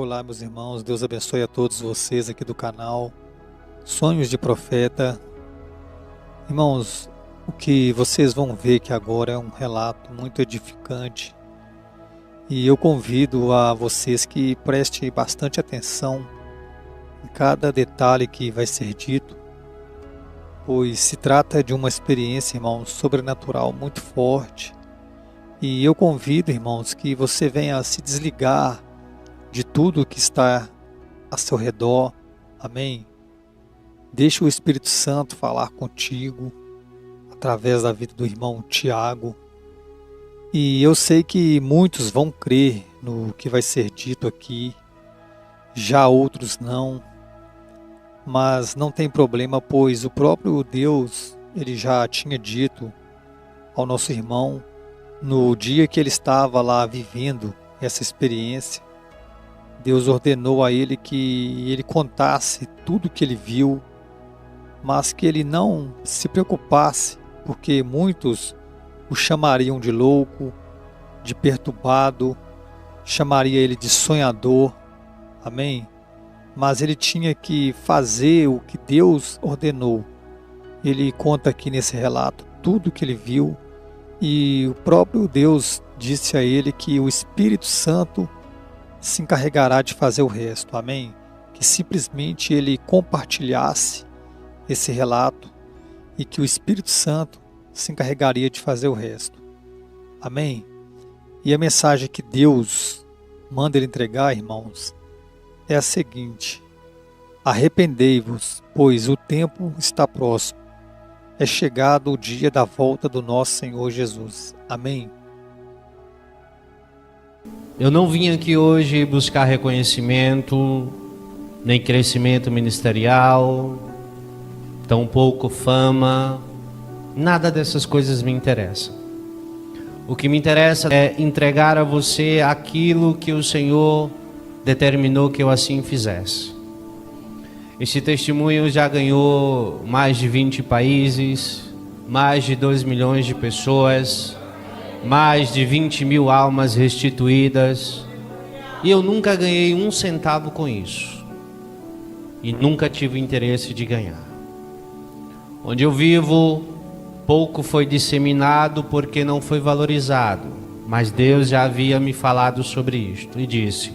Olá, meus irmãos, Deus abençoe a todos vocês aqui do canal Sonhos de Profeta. Irmãos, o que vocês vão ver que agora é um relato muito edificante e eu convido a vocês que prestem bastante atenção em cada detalhe que vai ser dito, pois se trata de uma experiência, irmãos, sobrenatural muito forte. E eu convido, irmãos, que você venha a se desligar de tudo que está a seu redor, amém? Deixe o Espírito Santo falar contigo, através da vida do irmão Tiago. E eu sei que muitos vão crer no que vai ser dito aqui, já outros não, mas não tem problema, pois o próprio Deus, ele já tinha dito ao nosso irmão, no dia que ele estava lá vivendo essa experiência, Deus ordenou a ele que ele contasse tudo o que ele viu, mas que ele não se preocupasse, porque muitos o chamariam de louco, de perturbado, chamaria ele de sonhador, amém? Mas ele tinha que fazer o que Deus ordenou. Ele conta aqui nesse relato tudo o que ele viu, e o próprio Deus disse a ele que o Espírito Santo se encarregará de fazer o resto, amém? Que simplesmente ele compartilhasse esse relato e que o Espírito Santo se encarregaria de fazer o resto, amém? E a mensagem que Deus manda ele entregar, irmãos, é a seguinte: arrependei-vos, pois o tempo está próximo, é chegado o dia da volta do nosso Senhor Jesus, amém? Eu não vim aqui hoje buscar reconhecimento, nem crescimento ministerial, tampouco fama, nada dessas coisas me interessa. O que me interessa é entregar a você aquilo que o Senhor determinou que eu assim fizesse. Esse testemunho já ganhou mais de 20 países, mais de 2 milhões de pessoas, mais de 20 mil almas restituídas, e eu nunca ganhei um centavo com isso, e nunca tive interesse de ganhar. Onde eu vivo, pouco foi disseminado porque não foi valorizado, mas Deus já havia me falado sobre isto, e disse: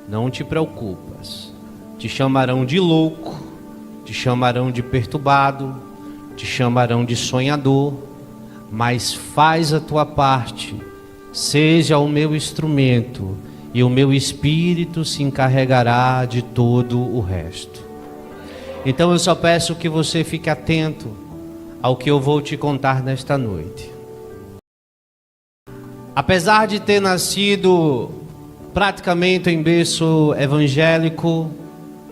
não te preocupas, te chamarão de louco, te chamarão de perturbado, te chamarão de sonhador, mas faz a tua parte, seja o meu instrumento, e o meu Espírito se encarregará de todo o resto. Então eu só peço que você fique atento ao que eu vou te contar nesta noite. Apesar de ter nascido praticamente em berço evangélico,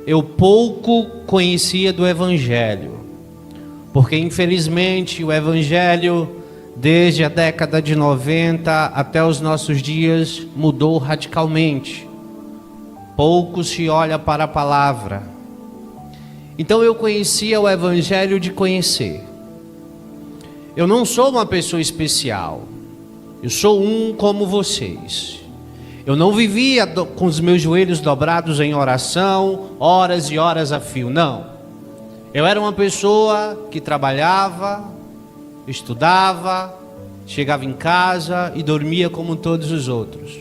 eu pouco conhecia do Evangelho, porque infelizmente o Evangelho, desde a década de 90 até os nossos dias, mudou radicalmente. Pouco se olha para a palavra. Então eu conhecia o Evangelho de conhecer. Eu não sou uma pessoa especial. Eu sou um como vocês. Eu não vivia com os meus joelhos dobrados em oração, horas e horas a fio, não. Eu era uma pessoa que trabalhava, estudava, chegava em casa e dormia como todos os outros.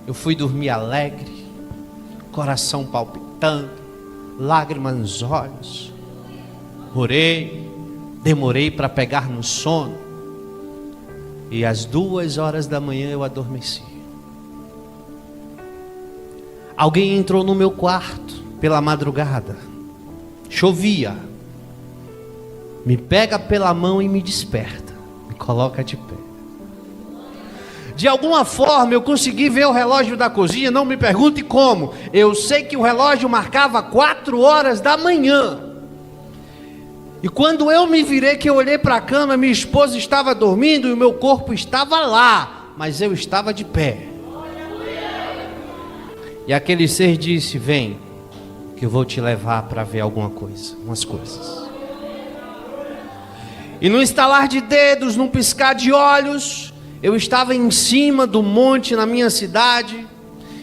Eu fui dormir alegre, coração palpitando, lágrimas nos olhos. Orei, demorei para pegar no sono, e às 2h da manhã eu adormeci. Alguém entrou no meu quarto pela madrugada, chovia, me pega pela mão e me desperta, me coloca de pé. De alguma forma eu consegui ver o relógio da cozinha, não me pergunte como. Eu sei que o relógio marcava 4h da manhã. E quando eu me virei, que eu olhei para a cama, minha esposa estava dormindo e o meu corpo estava lá, mas eu estava de pé. E aquele ser disse: vem, que eu vou te levar para ver alguma coisa, umas coisas. E num estalar de dedos, num piscar de olhos, eu estava em cima do monte na minha cidade,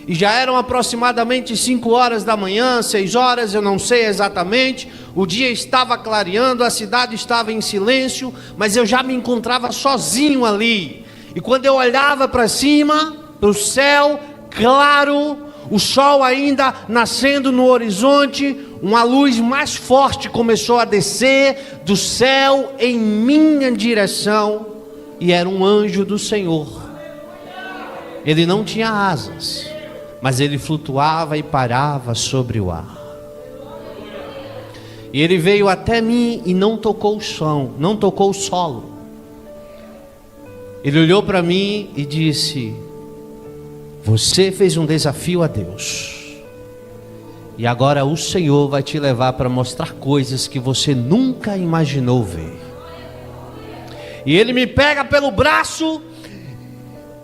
E já eram aproximadamente 5 horas da manhã, 6 horas, eu não sei exatamente. O dia estava clareando, a cidade estava em silêncio, mas eu já me encontrava sozinho ali. E quando eu olhava para cima, para o céu claro, o sol ainda nascendo no horizonte, uma luz mais forte começou a descer do céu em minha direção, e era um anjo do Senhor. Ele não tinha asas, mas ele flutuava e parava sobre o ar. E ele veio até mim e não tocou o chão, não tocou o solo. Ele olhou para mim e disse: você fez um desafio a Deus, e agora o Senhor vai te levar para mostrar coisas que você nunca imaginou ver. E ele me pega pelo braço,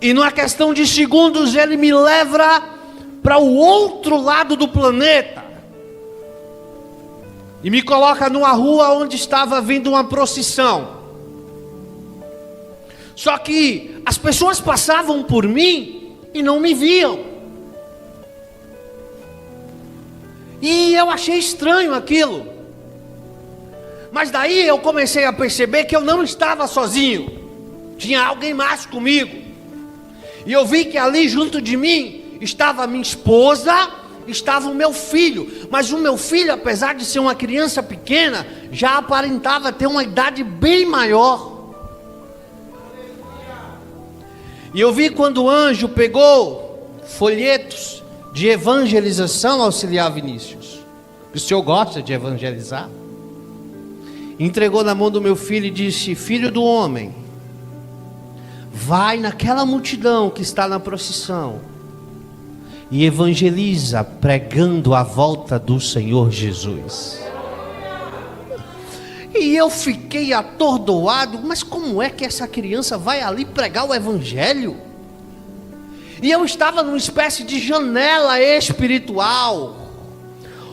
e numa questão de segundos ele me leva para o outro lado do planeta, e me coloca numa rua onde estava vindo uma procissão. Só que as pessoas passavam por mim e não me viam, e eu achei estranho aquilo. Mas daí eu comecei a perceber que eu não estava sozinho, tinha alguém mais comigo. E eu vi que ali junto de mim estava minha esposa, estava o meu filho. Mas o meu filho, apesar de ser uma criança pequena, já aparentava ter uma idade bem maior. E eu vi quando o anjo pegou folhetos de evangelização, auxiliar Vinícius. O senhor gosta de evangelizar? Entregou na mão do meu filho e disse: filho do homem, vai naquela multidão que está na procissão e evangeliza, pregando a volta do Senhor Jesus. E eu fiquei atordoado, mas como é que essa criança vai ali pregar o evangelho? E eu estava numa espécie de janela espiritual,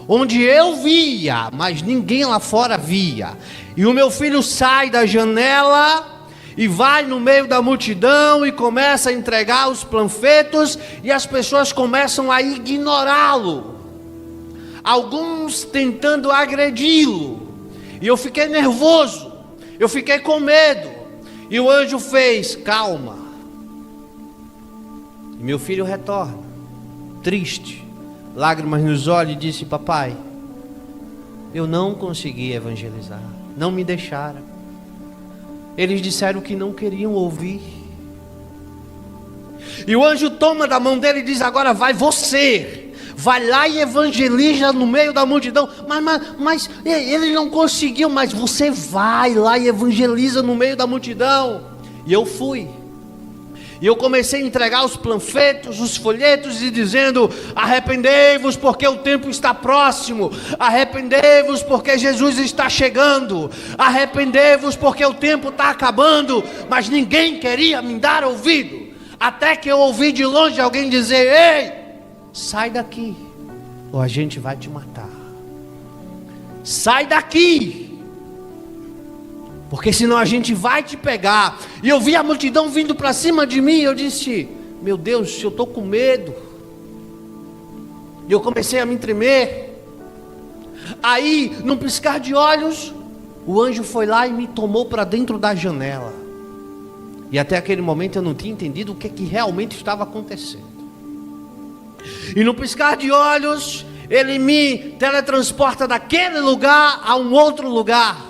onde eu via, mas ninguém lá fora via. E o meu filho sai da janela e vai no meio da multidão e começa a entregar os panfletos, e as pessoas começam a ignorá-lo, alguns tentando agredi-lo. E eu fiquei nervoso, eu fiquei com medo. E o anjo fez: calma. E meu filho retorna, triste, lágrimas nos olhos, e disse: papai, eu não consegui evangelizar, não me deixaram. Eles disseram que não queriam ouvir. E o anjo toma da mão dele e diz: agora vai você, vai lá e evangeliza no meio da multidão. Mas ele não conseguiu, mas você vai lá e evangeliza no meio da multidão. E eu fui. E eu comecei a entregar os panfletos, os folhetos, e dizendo: arrependei-vos porque o tempo está próximo, arrependei-vos porque Jesus está chegando, arrependei-vos porque o tempo está acabando. Mas ninguém queria me dar ouvido, até que eu ouvi de longe alguém dizer: ei, sai daqui, ou a gente vai te matar. Sai daqui, porque senão a gente vai te pegar. E eu vi a multidão vindo para cima de mim, e eu disse: meu Deus, eu estou com medo. E eu comecei a me tremer. Aí, num piscar de olhos, o anjo foi lá e me tomou para dentro da janela. E até aquele momento eu não tinha entendido o que realmente estava acontecendo. E no piscar de olhos, ele me teletransporta daquele lugar a um outro lugar.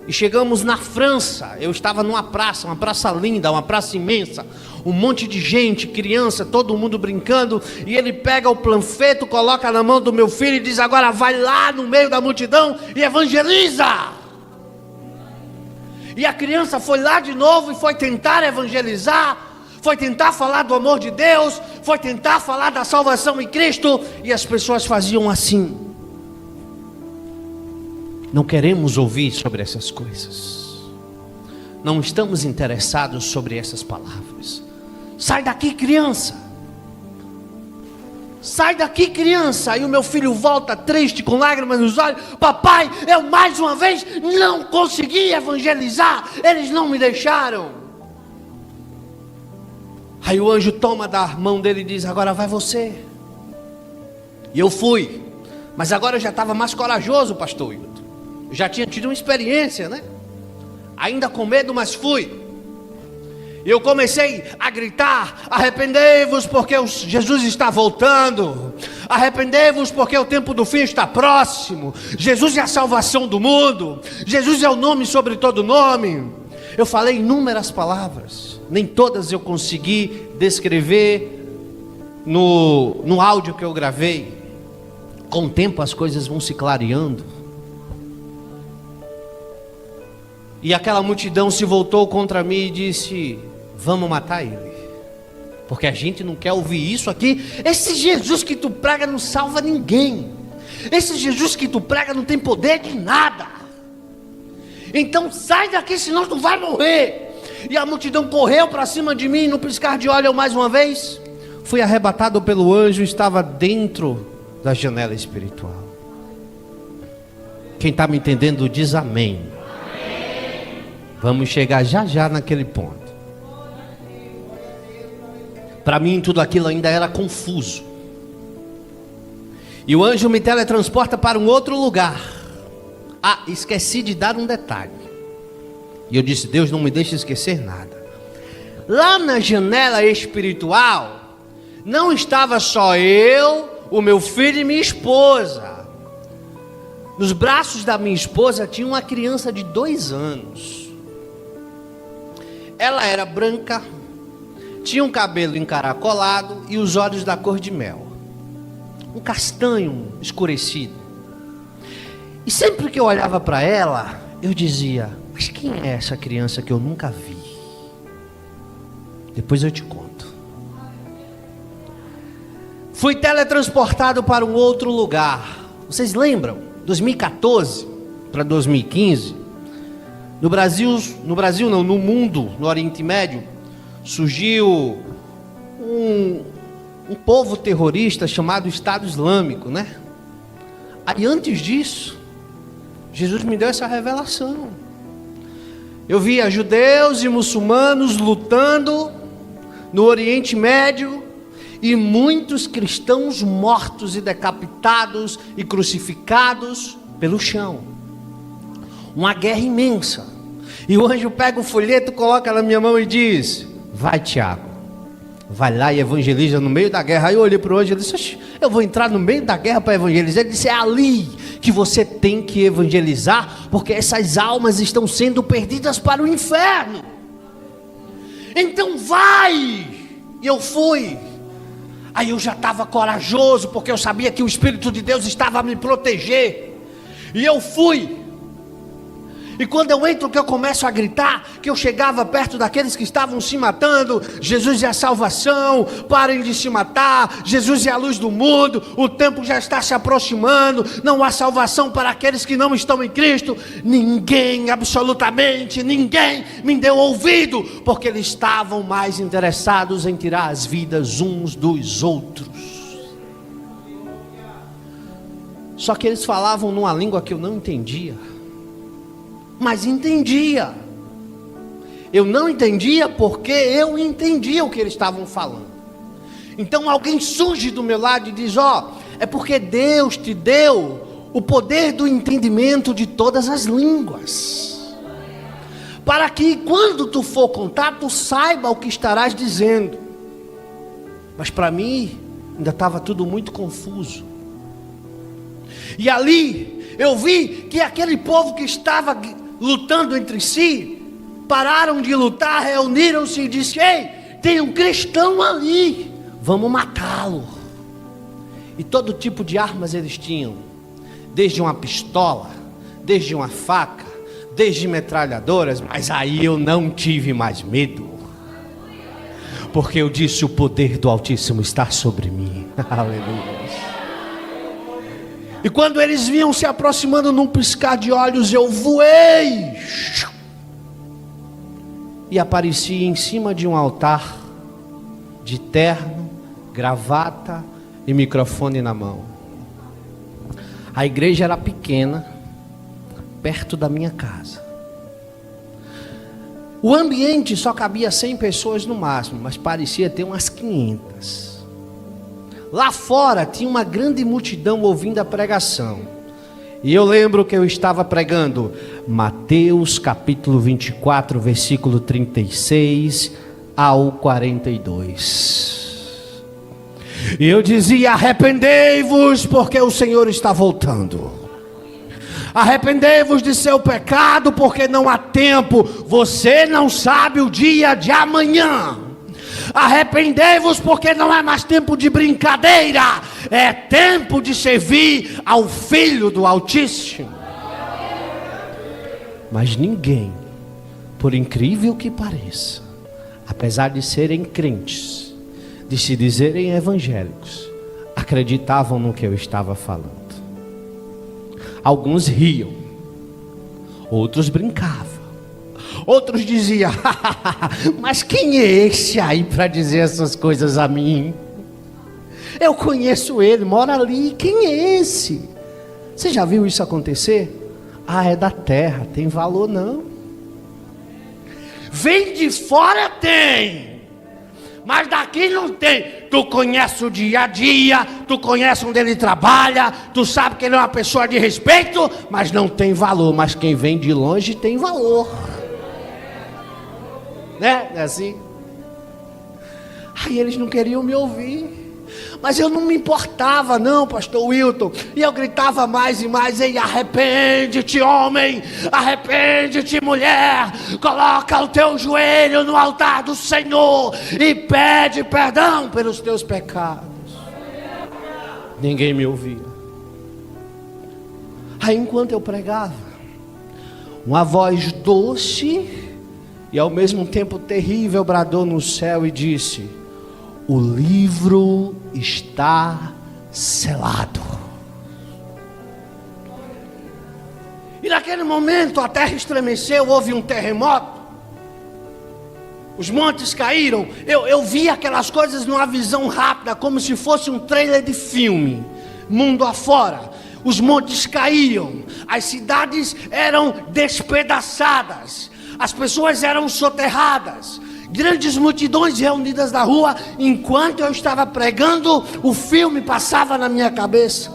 E chegamos na França. Eu estava numa praça, uma praça linda, uma praça imensa, um monte de gente, criança, todo mundo brincando. E ele pega o panfleto, coloca na mão do meu filho e diz: agora vai lá no meio da multidão e evangeliza. E a criança foi lá de novo e foi tentar evangelizar, foi tentar falar do amor de Deus, foi tentar falar da salvação em Cristo. E as pessoas faziam assim: não queremos ouvir sobre essas coisas, não estamos interessados sobre essas palavras. Sai daqui, criança, sai daqui, criança. E o meu filho volta triste, com lágrimas nos olhos: papai, eu mais uma vez não consegui evangelizar, eles não me deixaram. Aí o anjo toma da mão dele e diz: agora vai você. E eu fui. Mas agora eu já estava mais corajoso, pastor Hilton. Eu já tinha tido uma experiência, né? Ainda com medo, mas fui. Eu comecei a gritar: arrependei-vos porque Jesus está voltando. Arrependei-vos porque o tempo do fim está próximo. Jesus é a salvação do mundo. Jesus é o nome sobre todo nome. Eu falei inúmeras palavras. Nem todas eu consegui descrever no áudio que eu gravei. Com o tempo as coisas vão se clareando. E aquela multidão se voltou contra mim e disse: vamos matar ele. Porque a gente não quer ouvir isso aqui. Esse Jesus que tu prega não salva ninguém. Esse Jesus que tu prega não tem poder de nada. Então sai daqui, senão tu vai morrer. E a multidão correu para cima de mim. No piscar de olho, eu mais uma vez fui arrebatado pelo anjo. Estava dentro da janela espiritual. Quem está me entendendo diz amém. Vamos chegar já já naquele ponto. Para mim tudo aquilo ainda era confuso. E o anjo me teletransporta para um outro lugar. Ah, esqueci de dar um detalhe. E eu disse: Deus, não me deixe esquecer nada. Lá na janela espiritual não estava só eu, o meu filho e minha esposa. Nos braços da minha esposa tinha uma criança de 2 anos. Ela era branca, tinha um cabelo encaracolado e os olhos da cor de mel, um castanho escurecido. E sempre que eu olhava para ela, eu dizia: mas quem é essa criança que eu nunca vi? Depois eu te conto. Fui teletransportado para um outro lugar. Vocês lembram? 2014 para 2015, no mundo, no Oriente Médio, surgiu um povo terrorista chamado Estado Islâmico, né? Aí antes disso, Jesus me deu essa revelação. Eu via judeus e muçulmanos lutando no Oriente Médio e muitos cristãos mortos e decapitados e crucificados pelo chão. Uma guerra imensa. E o anjo pega o folheto, coloca na minha mão e diz: vai, Tiago, vai lá e evangeliza no meio da guerra. Aí eu olhei para o anjo e disse: eu vou entrar no meio da guerra para evangelizar? Ele disse: é ali que você tem que evangelizar, porque essas almas estão sendo perdidas para o inferno. Então vai. E eu fui. Aí eu já estava corajoso, porque eu sabia que o Espírito de Deus estava a me proteger. E eu fui. E quando eu entro, que eu começo a gritar, que eu chegava perto daqueles que estavam se matando: Jesus é a salvação, parem de se matar, Jesus é a luz do mundo, o tempo já está se aproximando, não há salvação para aqueles que não estão em Cristo. Ninguém, absolutamente ninguém me deu ouvido, porque eles estavam mais interessados em tirar as vidas uns dos outros. Só que eles falavam numa língua que eu não entendia. Mas entendia. Eu não entendia porque eu entendia o que eles estavam falando. Então alguém surge do meu lado e diz: é porque Deus te deu o poder do entendimento de todas as línguas, para que quando tu for contar, tu saiba o que estarás dizendo. Mas para mim ainda estava tudo muito confuso. E ali eu vi que aquele povo que estava lutando entre si, pararam de lutar, reuniram-se e disseram: ei, tem um cristão ali, vamos matá-lo. E todo tipo de armas eles tinham, desde uma pistola, desde uma faca, desde metralhadoras. Mas aí eu não tive mais medo, porque eu disse: o poder do Altíssimo está sobre mim. Aleluia. E quando eles vinham se aproximando num piscar de olhos, eu voei e apareci em cima de um altar, de terno, gravata e microfone na mão. A igreja era pequena, perto da minha casa. O ambiente só cabia 100 pessoas no máximo, mas parecia ter umas 500. Lá fora tinha uma grande multidão ouvindo a pregação. E eu lembro que eu estava pregando Mateus capítulo 24, versículo 36 ao 42. E eu dizia: arrependei-vos, porque o Senhor está voltando. Arrependei-vos de seu pecado, porque não há tempo. Você não sabe o dia de amanhã. Arrependei-vos, porque não é mais tempo de brincadeira. É tempo de servir ao Filho do Altíssimo. Mas ninguém, por incrível que pareça, apesar de serem crentes, de se dizerem evangélicos, acreditavam no que eu estava falando. Alguns riam, outros brincavam, outros diziam: mas quem é esse aí para dizer essas coisas a mim? Eu conheço ele, mora ali, quem é esse? Você já viu isso acontecer? Ah, é da terra, tem valor não. Vem de fora tem, mas daqui não tem. Tu conhece o dia a dia, tu conhece onde ele trabalha, tu sabe que ele é uma pessoa de respeito, mas não tem valor. Mas quem vem de longe tem valor, né? É assim. Aí eles não queriam me ouvir, mas eu não me importava não, pastor Wilton. E eu gritava mais e mais: ei, arrepende-te, homem, arrepende-te, mulher, coloca o teu joelho no altar do Senhor e pede perdão pelos teus pecados. Ninguém me ouvia. Aí enquanto eu pregava, uma voz doce e ao mesmo tempo terrível bradou no céu e disse: o livro está selado. E naquele momento a terra estremeceu, houve um terremoto, os montes caíram. Eu vi aquelas coisas numa visão rápida, como se fosse um trailer de filme, mundo afora. Os montes caíam, as cidades eram despedaçadas, as pessoas eram soterradas, grandes multidões reunidas na rua. Enquanto eu estava pregando, o filme passava na minha cabeça.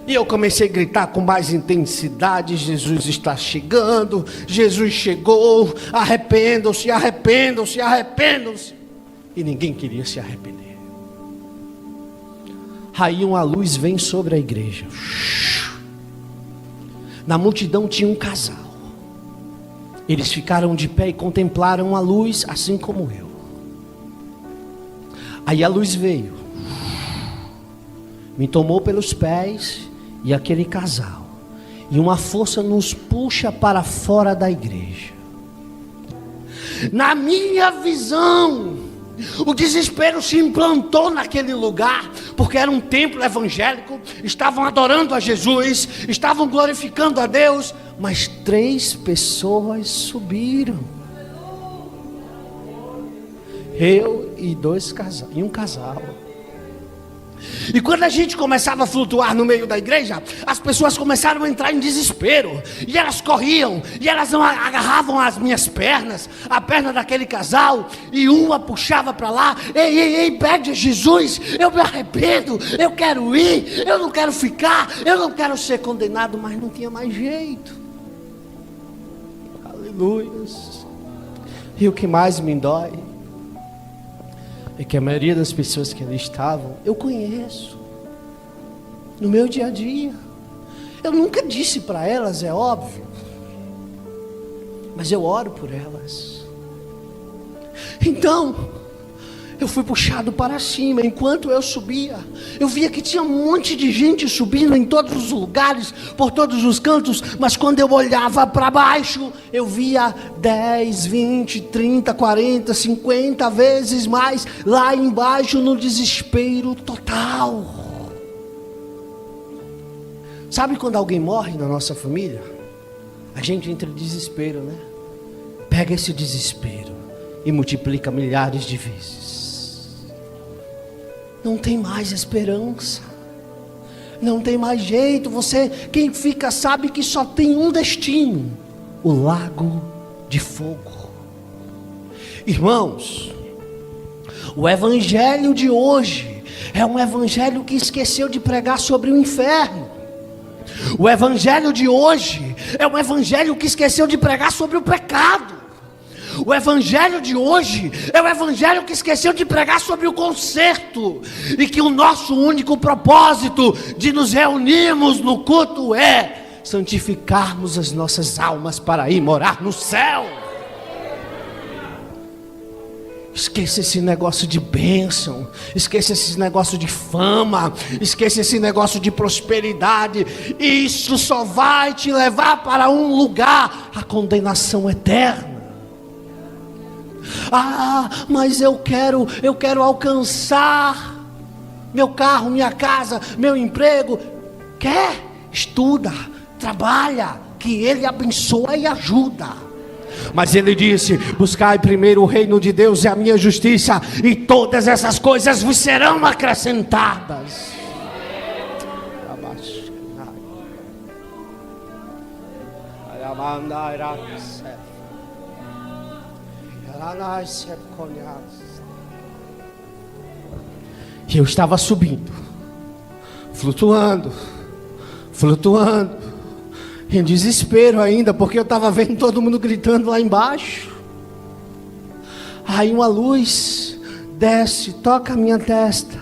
E eu comecei a gritar com mais intensidade: Jesus está chegando, Jesus chegou, arrependam-se, arrependam-se, arrependam-se. E ninguém queria se arrepender. Aí uma luz vem sobre a igreja. Na multidão tinha um casal. Eles ficaram de pé e contemplaram a luz, assim como eu. Aí a luz veio, me tomou pelos pés e aquele casal, e uma força nos puxa para fora da igreja. Na minha visão, o desespero se implantou naquele lugar, porque era um templo evangélico, estavam adorando a Jesus, estavam glorificando a Deus, mas 3 pessoas subiram. Eu e um casal. E quando a gente começava a flutuar no meio da igreja, as pessoas começaram a entrar em desespero. E elas corriam, e elas agarravam as minhas pernas, a perna daquele casal, e uma puxava para lá: ei, pede a Jesus, eu me arrependo, eu quero ir, eu não quero ficar, eu não quero ser condenado. Mas não tinha mais jeito. Aleluia. E o que mais me dói é que a maioria das pessoas que ali estavam, eu conheço, no meu dia a dia. Eu nunca disse para elas, é óbvio, mas eu oro por elas. Então, eu fui puxado para cima. Enquanto eu subia, eu via que tinha um monte de gente subindo em todos os lugares, por todos os cantos. Mas quando eu olhava para baixo, eu via 10, 20, 30, 40, 50 vezes mais lá embaixo, no desespero total. Sabe quando alguém morre na nossa família? A gente entra em desespero, né? Pega esse desespero e multiplica milhares de vezes. Não tem mais esperança, não tem mais jeito. Quem fica sabe que só tem um destino: o lago de fogo. Irmãos, o evangelho de hoje é um evangelho que esqueceu de pregar sobre o inferno. O evangelho de hoje é um evangelho que esqueceu de pregar sobre o pecado. O evangelho de hoje é o evangelho que esqueceu de pregar sobre o conserto. E que o nosso único propósito de nos reunirmos no culto é santificarmos as nossas almas para ir morar no céu. Esqueça esse negócio de bênção, esqueça esse negócio de fama, esqueça esse negócio de prosperidade. Isso só vai te levar para um lugar, a condenação eterna. Ah, mas eu quero alcançar meu carro, minha casa, meu emprego. Quer? Estuda, trabalha, que Ele abençoa e ajuda. Mas Ele disse: buscai primeiro o reino de Deus e a minha justiça, e todas essas coisas vos serão acrescentadas. E eu estava subindo, flutuando, em desespero ainda, porque eu estava vendo todo mundo gritando lá embaixo. Aí uma luz desce, toca a minha testa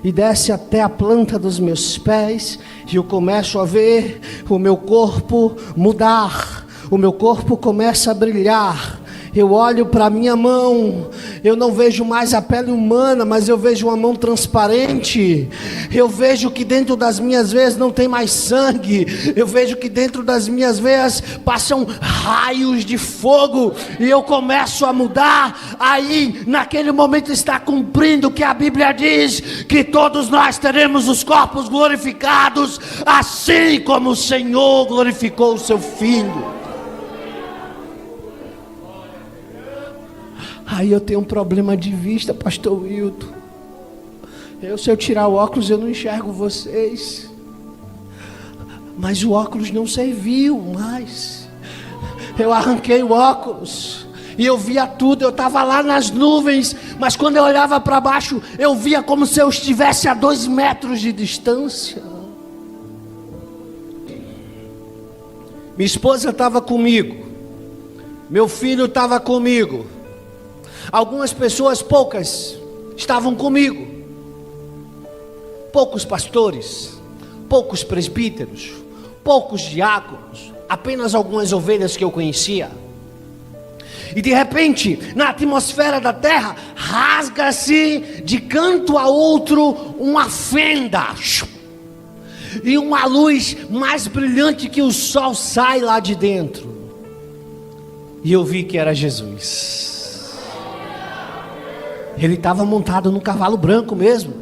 e desce até a planta dos meus pés, e eu começo a ver o meu corpo mudar, o meu corpo começa a brilhar. Eu olho para a minha mão, eu não vejo mais a pele humana, mas eu vejo uma mão transparente. Eu vejo que dentro das minhas veias não tem mais sangue. Eu vejo que dentro das minhas veias passam raios de fogo, e eu começo a mudar. Aí, naquele momento, está cumprindo o que a Bíblia diz, que todos nós teremos os corpos glorificados, assim como o Senhor glorificou o seu Filho. Aí eu tenho um problema de vista, pastor Wilton. Se eu tirar o óculos, eu não enxergo vocês. Mas o óculos não serviu mais. Eu arranquei o óculos e eu via tudo. Eu estava lá nas nuvens, mas quando eu olhava para baixo, eu via como se eu estivesse a 2 metros de distância. Minha esposa estava comigo, meu filho estava comigo. Algumas pessoas, poucas, estavam comigo. Poucos pastores, poucos presbíteros, poucos diáconos, apenas algumas ovelhas que eu conhecia. E de repente, na atmosfera da terra, rasga-se de canto a outro uma fenda, e uma luz mais brilhante que o sol sai lá de dentro. E eu vi que era Jesus. Ele estava montado num cavalo branco mesmo.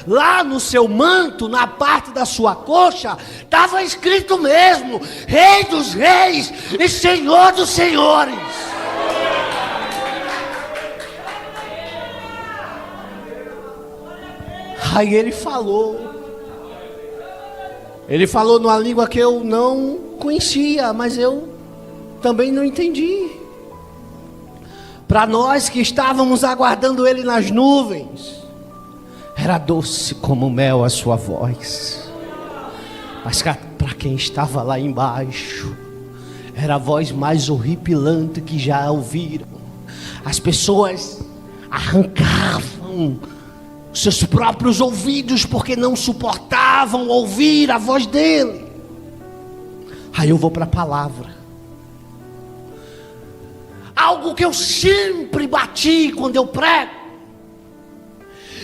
Lá no seu manto, na parte da sua coxa, estava escrito mesmo: Rei dos Reis e Senhor dos Senhores. Aí ele falou numa língua que eu não conhecia, mas eu também não entendi. Para nós que estávamos aguardando Ele nas nuvens, era doce como mel a sua voz. Mas para quem estava lá embaixo, era a voz mais horripilante que já ouviram. As pessoas arrancavam seus próprios ouvidos, porque não suportavam ouvir a voz dele. Aí eu vou para a palavra. Algo que eu sempre bati quando eu prego: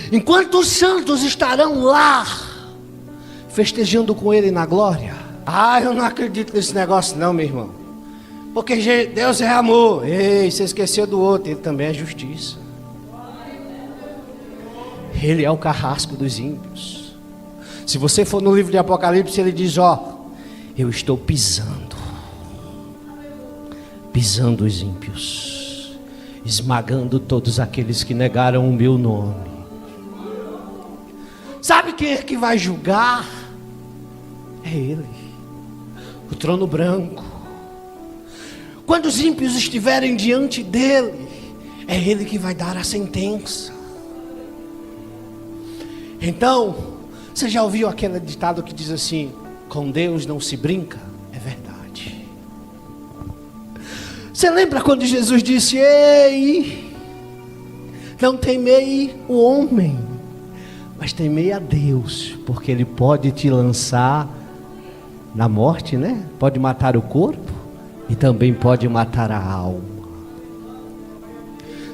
enquanto os santos estarão lá festejando com Ele na glória. Eu não acredito nesse negócio não, meu irmão, porque Deus é amor. Ei, você esqueceu do outro, Ele também é justiça. Ele é o carrasco dos ímpios. Se você for no livro de Apocalipse, ele diz: eu estou pisando os ímpios, esmagando todos aqueles que negaram o meu nome. Sabe quem é que vai julgar? É Ele, o trono branco. Quando os ímpios estiverem diante dele, é ele que vai dar a sentença. Então, você já ouviu aquele ditado que diz assim: com Deus não se brinca? É verdade. Você lembra quando Jesus disse: ei, não temei o homem, mas temei a Deus, porque Ele pode te lançar na morte, né? Pode matar o corpo e também pode matar a alma.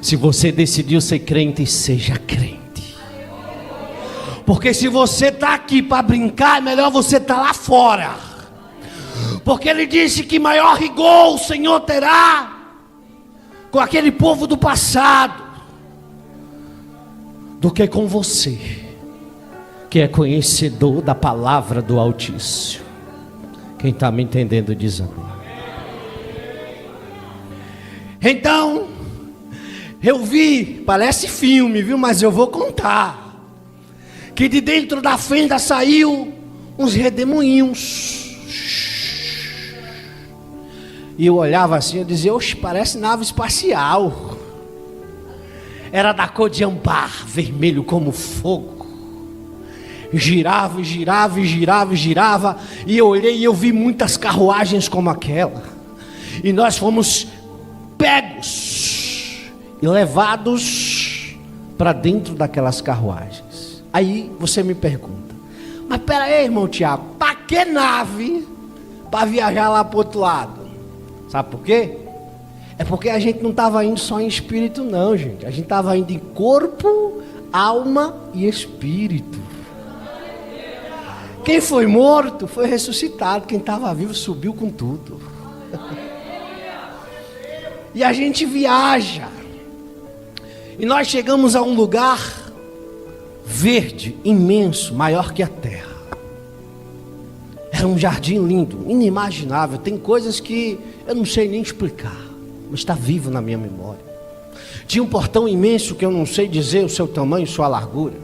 Se você decidiu ser crente, seja crente. Porque se você está aqui para brincar, é melhor você estar lá fora. Porque Ele disse que maior rigor o Senhor terá com aquele povo do passado do que com você, que é conhecedor da palavra do Altíssimo. Quem está me entendendo diz amém. Então, eu vi, parece filme, viu? Mas eu vou contar. Que de dentro da fenda saiu uns redemoinhos. E eu olhava assim, eu dizia: oxe, parece nave espacial. Era da cor de âmbar, vermelho como fogo. Girava e girava e girava e girava. E eu olhei e eu vi muitas carruagens como aquela. E nós fomos pegos e levados para dentro daquelas carruagens. Aí você me pergunta: mas pera aí, irmão Tiago, para que nave para viajar lá para o outro lado? Sabe por quê? É porque a gente não estava indo só em espírito não, gente. A gente estava indo em corpo, alma e espírito. Quem foi morto foi ressuscitado. Quem estava vivo subiu com tudo. E a gente viaja. E nós chegamos a um lugar verde, imenso, maior que a terra. Era um jardim lindo, inimaginável. Tem coisas que eu não sei nem explicar, mas está vivo na minha memória. Tinha um portão imenso que eu não sei dizer o seu tamanho, sua largura.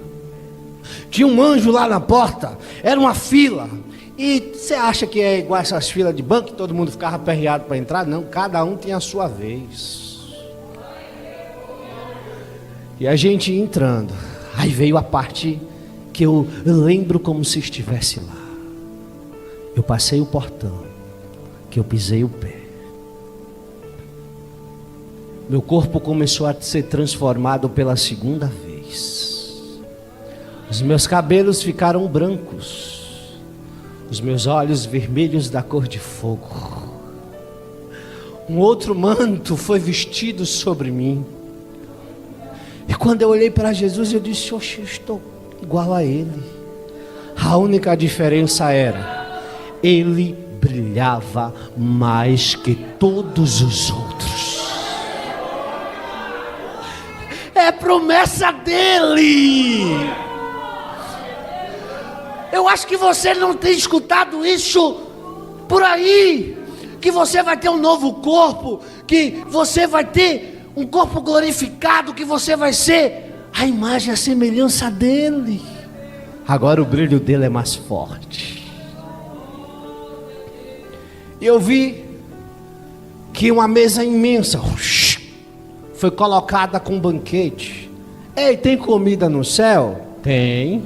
Tinha um anjo lá na porta. Era uma fila. E você acha que é igual essas filas de banco, que todo mundo ficava aperreado para entrar? Não, cada um tinha a sua vez. E a gente ia entrando. Aí veio a parte que eu lembro como se estivesse lá. Eu passei o portão, que eu pisei o pé. Meu corpo começou a ser transformado pela segunda vez. Os meus cabelos ficaram brancos. Os meus olhos vermelhos da cor de fogo. Um outro manto foi vestido sobre mim. E quando eu olhei para Jesus, eu disse: oxe, eu estou igual a Ele. A única diferença era: Ele brilhava mais que todos os outros. É promessa dele. Eu acho que você não tem escutado isso por aí, que você vai ter um novo corpo, que você vai ter um corpo glorificado, que você vai ser a imagem e a semelhança dele. Agora o brilho dele é mais forte. E eu vi que uma mesa imensa foi colocada com um banquete. Ei, tem comida no céu? Tem.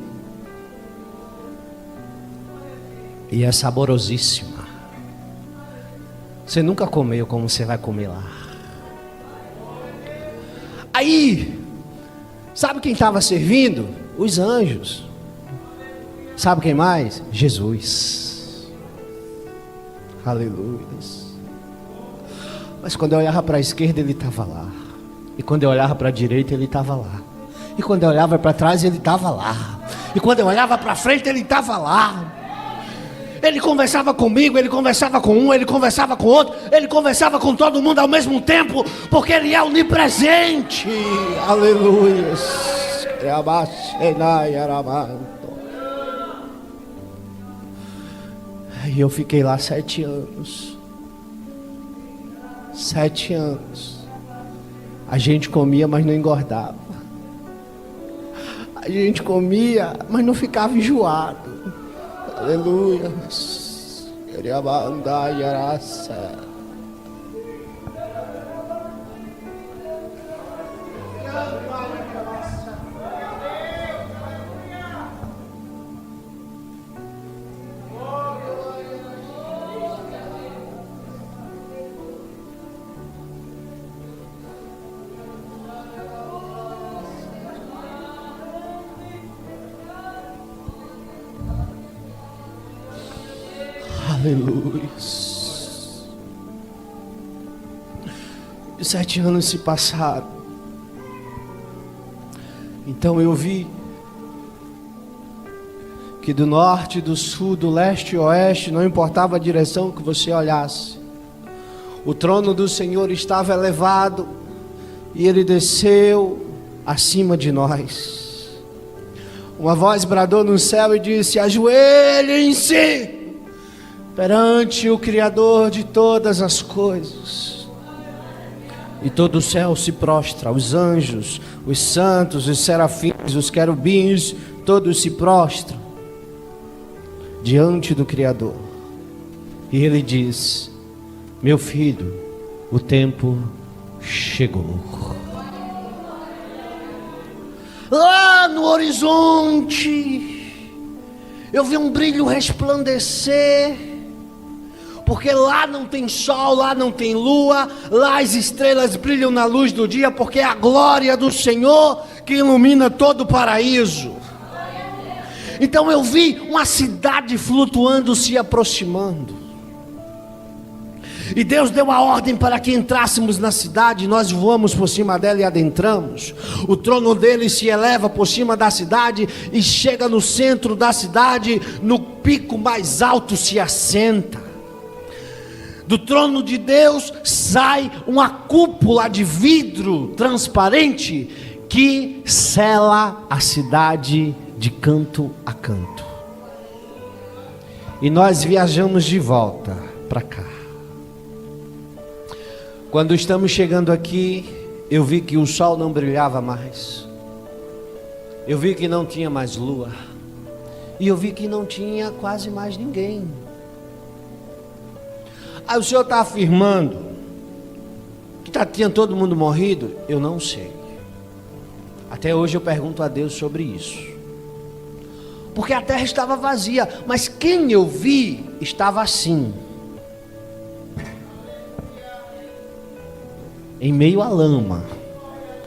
E é saborosíssima. Você nunca comeu como você vai comer lá. Aí, sabe quem estava servindo? Os anjos. Sabe quem mais? Jesus. Aleluia. Mas quando eu olhava para a esquerda, ele estava lá. E quando eu olhava para a direita, ele estava lá. E quando eu olhava para trás, ele estava lá. E quando eu olhava para frente, ele estava lá. Ele conversava comigo, ele conversava com um, ele conversava com outro, ele conversava com todo mundo ao mesmo tempo, porque ele é onipresente. Aleluia. E eu fiquei lá 7 anos. 7 anos. A gente comia, mas não engordava. A gente comia, mas não ficava enjoado. Aleluia. Aleluia. E 7 anos se passaram. Então eu vi que do norte, do sul, do leste e oeste, não importava a direção que você olhasse, o trono do Senhor estava elevado e ele desceu acima de nós. Uma voz bradou no céu e disse: ajoelhem-se perante o Criador de todas as coisas. E todo o céu se prostra, os anjos, os santos, os serafins, os querubins, todos se prostram diante do Criador. E ele diz: meu filho, o tempo chegou. Lá no horizonte eu vi um brilho resplandecer, porque lá não tem sol, lá não tem lua, lá as estrelas brilham na luz do dia, porque é a glória do Senhor que ilumina todo o paraíso. Então eu vi uma cidade flutuando, se aproximando. E Deus deu a ordem para que entrássemos na cidade. Nós voamos por cima dela e adentramos. O trono dele se eleva por cima da cidade e chega no centro da cidade. No pico mais alto se assenta. Do trono de Deus sai uma cúpula de vidro transparente que cela a cidade de canto a canto. E nós viajamos de volta para cá. Quando estamos chegando aqui, eu vi que o sol não brilhava mais. Eu vi que não tinha mais lua. E eu vi que não tinha quase mais ninguém. Aí o senhor está afirmando que tinha todo mundo morrido? Eu não sei. Até hoje eu pergunto a Deus sobre isso. Porque a terra estava vazia, mas quem eu vi estava assim, em meio à lama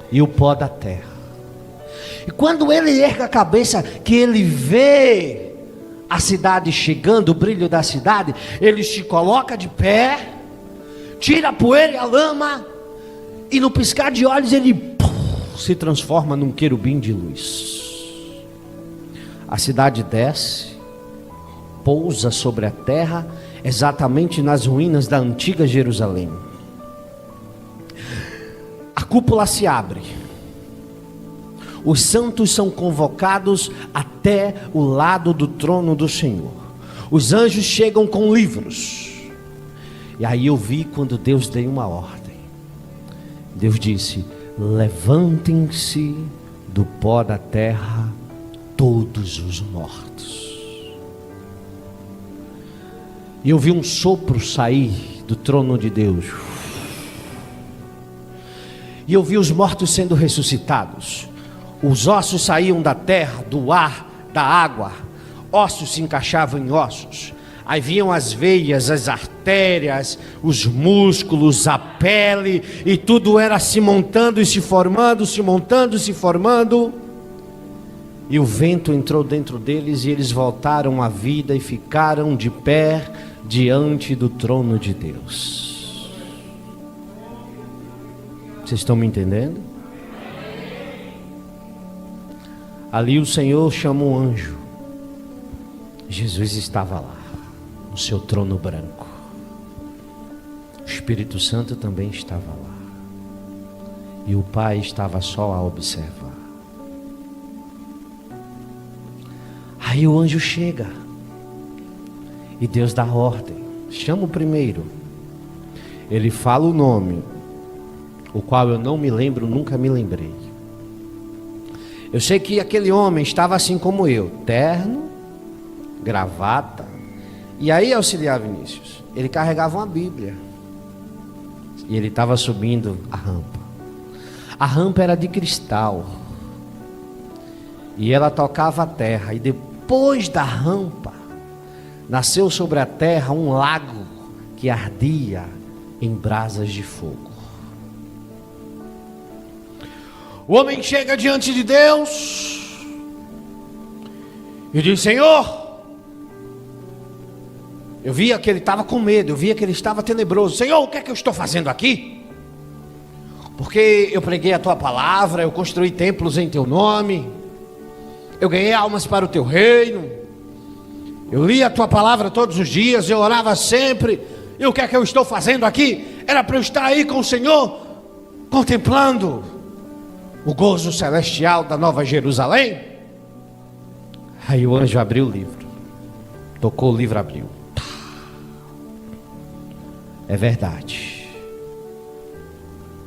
e o pó da terra. E quando ele ergue a cabeça, que ele vê a cidade chegando, o brilho da cidade, ele se coloca de pé, tira a poeira e a lama, e no piscar de olhos ele se transforma num querubim de luz. A cidade desce, pousa sobre a terra, exatamente nas ruínas da antiga Jerusalém. A cúpula se abre. Os santos são convocados até o lado do trono do Senhor. Os anjos chegam com livros. E aí eu vi quando Deus deu uma ordem. Deus disse: levantem-se do pó da terra todos os mortos. E eu vi um sopro sair do trono de Deus. E eu vi os mortos sendo ressuscitados. Os ossos saíam da terra, do ar, da água. Ossos se encaixavam em ossos. Aí vinham as veias, as artérias, os músculos, a pele, e tudo era se montando e se formando, se montando e se formando. E o vento entrou dentro deles e eles voltaram à vida e ficaram de pé diante do trono de Deus. Vocês estão me entendendo? Ali o Senhor chama um anjo. Jesus estava lá, no seu trono branco. O Espírito Santo também estava lá. E o Pai estava só a observar. Aí o anjo chega e Deus dá ordem. Chama o primeiro. Ele fala o nome, o qual eu não me lembro, nunca me lembrei. Eu sei que aquele homem estava assim como eu, terno, gravata. E aí, auxiliar Vinícius, ele carregava uma Bíblia. E ele estava subindo a rampa. A rampa era de cristal. E ela tocava a terra. E depois da rampa, nasceu sobre a terra um lago que ardia em brasas de fogo. O homem chega diante de Deus e diz: Senhor, Eu via que ele estava com medo, eu via que ele estava tenebroso. Senhor, o que é que eu estou fazendo aqui? Porque eu preguei a tua palavra, eu construí templos em teu nome, eu ganhei almas para o teu reino, eu li a tua palavra todos os dias, eu orava sempre. E o que é que eu estou fazendo aqui? Era para eu estar aí com o Senhor, contemplando o gozo celestial da Nova Jerusalém. Aí o anjo abriu o livro, tocou o livro, abriu. É verdade,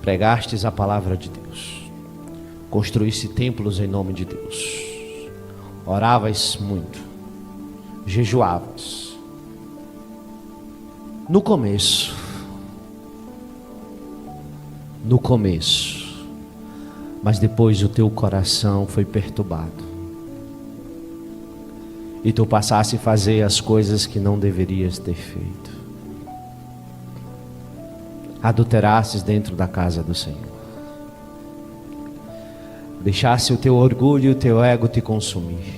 pregastes a palavra de Deus, construísse templos em nome de Deus, oravas muito, jejuavas. No começo, mas depois o teu coração foi perturbado, e tu passaste a fazer as coisas que não deverias ter feito. Adulterastes dentro da casa do Senhor, deixaste o teu orgulho e o teu ego te consumir,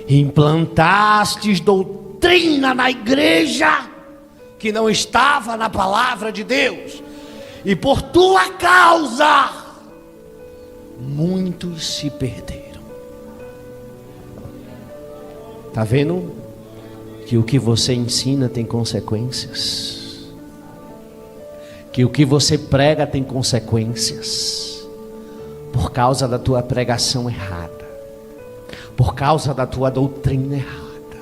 implantastes doutrina na igreja que não estava na palavra de Deus, e por tua causa muitos se perderam. Está vendo que o que você ensina tem consequências? Que o que você prega tem consequências, por causa da tua pregação errada, por causa da tua doutrina errada,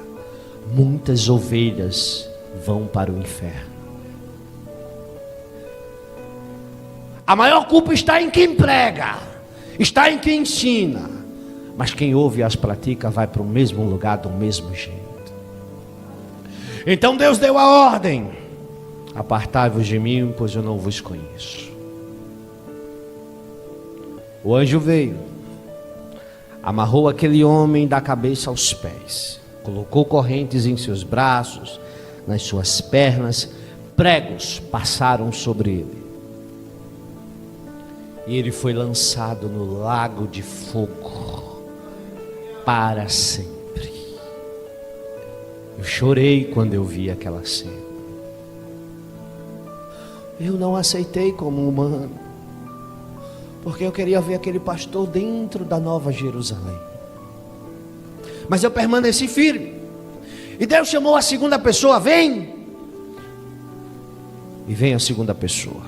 muitas ovelhas vão para o inferno. A maior culpa está em quem prega, está em quem ensina, mas quem ouve e as pratica vai para o mesmo lugar do mesmo jeito. Então Deus deu a ordem: apartai-vos de mim, pois eu não vos conheço. O anjo veio, amarrou aquele homem da cabeça aos pés, colocou correntes em seus braços, nas suas pernas, pregos passaram sobre ele, e ele foi lançado no lago de fogo para sempre. Eu chorei quando eu vi aquela cena. Eu não aceitei como humano, porque eu queria ver aquele pastor dentro da Nova Jerusalém. Mas eu permaneci firme. E Deus chamou a segunda pessoa: vem. E vem a segunda pessoa,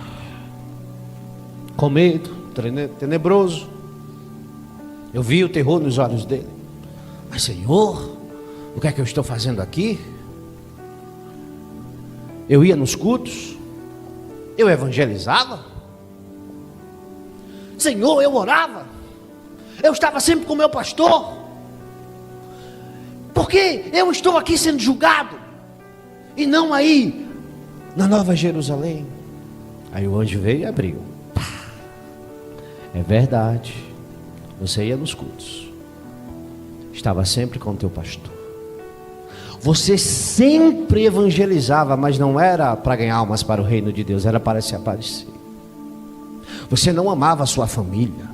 com medo, tenebroso. Eu vi o terror nos olhos dele. Mas Senhor, o que é que eu estou fazendo aqui? Eu ia nos cultos, eu evangelizava, Senhor, eu orava, eu estava sempre com o meu pastor. Por que eu estou aqui sendo julgado e não aí na Nova Jerusalém? Aí o anjo veio e abriu. É verdade, você ia nos cultos, estava sempre com o teu pastor, você sempre evangelizava, mas não era para ganhar almas para o reino de Deus, era para se aparecer. Você não amava a sua família,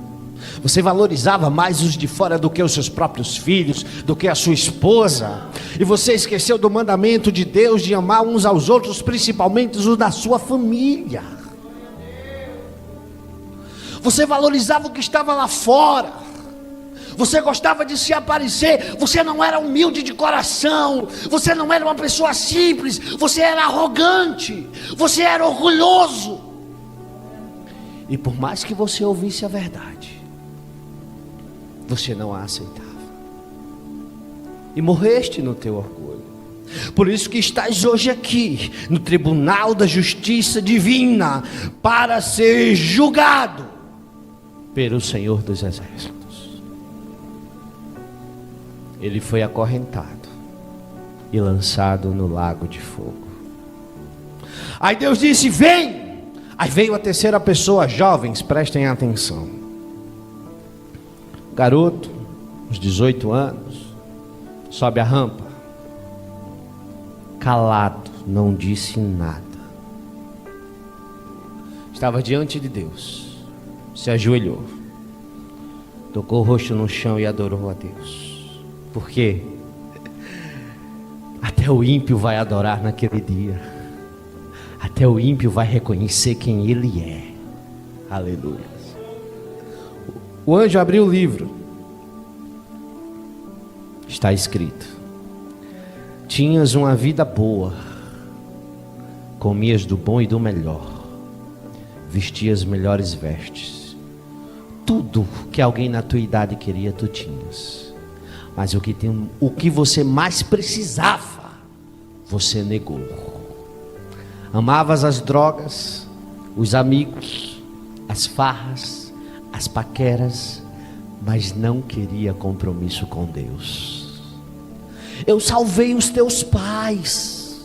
você valorizava mais os de fora do que os seus próprios filhos, do que a sua esposa, e você esqueceu do mandamento de Deus de amar uns aos outros, principalmente os da sua família. Você valorizava o que estava lá fora, você gostava de se aparecer, você não era humilde de coração, você não era uma pessoa simples, você era arrogante, você era orgulhoso. E por mais que você ouvisse a verdade, você não a aceitava, e morreste no teu orgulho. Por isso que estás hoje aqui, no tribunal da justiça divina, para ser julgado pelo Senhor dos Exércitos. Ele foi acorrentado e lançado no lago de fogo. Aí Deus disse: vem. Aí veio a terceira pessoa. Jovens, prestem atenção. Garoto, uns 18 anos, sobe a rampa, calado, não disse nada. Estava diante de Deus, se ajoelhou, tocou o rosto no chão e adorou a Deus. Por quê? Até Até o ímpio vai adorar naquele dia. Até o ímpio vai reconhecer quem ele é. Aleluia. O anjo abriu o livro. Está escrito: tinhas uma vida boa, comias do bom e do melhor, vestias melhores vestes. Tudo que alguém na tua idade queria, tu tinhas. Mas o que você mais precisava, você negou. Amavas as drogas, os amigos, as farras, as paqueras, mas não queria compromisso com Deus. Eu salvei os teus pais,